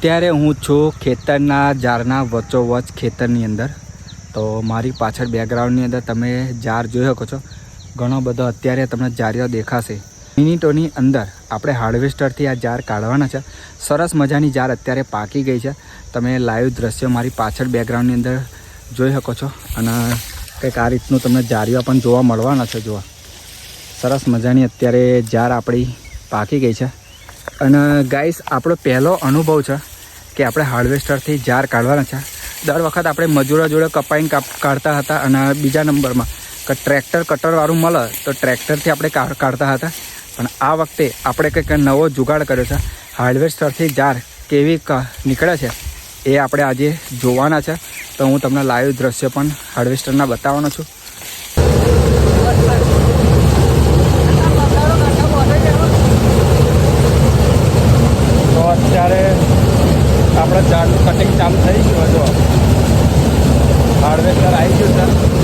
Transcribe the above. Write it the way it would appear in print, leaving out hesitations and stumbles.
અત્યારે હું છું ખેતરના ઝાડના વચ્ચોવચ ખેતરની અંદર. તો મારી પાછળ બેકગ્રાઉન્ડની અંદર તમે ઝાડ જોઈ શકો છો. ઘણો બધો અત્યારે તમને ઝાડીઓ દેખાશે. મિનિટોની અંદર આપણે હાર્વેસ્ટરથી આ ઝાડ કાઢવાના છે. સરસ મજાની ઝાડ અત્યારે પાકી ગઈ છે. તમે લાઈવ દ્રશ્ય મારી પાછળ બેકગ્રાઉન્ડની અંદર જોઈ શકો છો. અને કંઈક આ રીતનું તમને ઝાડીઓ પણ જોવા મળવાના છે. જોવા સરસ મજાની અત્યારે ઝાડ આપણી પાકી ગઈ છે. અને ગાઈસ આપણો પહેલો અનુભવ છે કે આપણે હાર્વેસ્ટરથી ઝાડ કાઢવાના છે. દર વખત આપણે મજૂરો જોડે કપાઈને કાઢતા હતા. અને બીજા નંબરમાં કે ટ્રેક્ટર કટરવાળું મળે તો ટ્રેક્ટરથી આપણે કાઢતા હતા. પણ આ વખતે આપણે કંઈક નવો જુગાડ કર્યો છે. હાર્વેસ્ટરથી ઝાડ કેવી નીકળે છે એ આપણે આજે જોવાના છે. તો હું તમને લાઈવ દ્રશ્ય પણ હાર્વેસ્ટરના બતાવવાનો છું. તો અત્યારે આપણે ઝાડનું કટિંગ ચાલુ થઈ ગયું. જો હાર્વેસ્ટર આવી ગયું છે.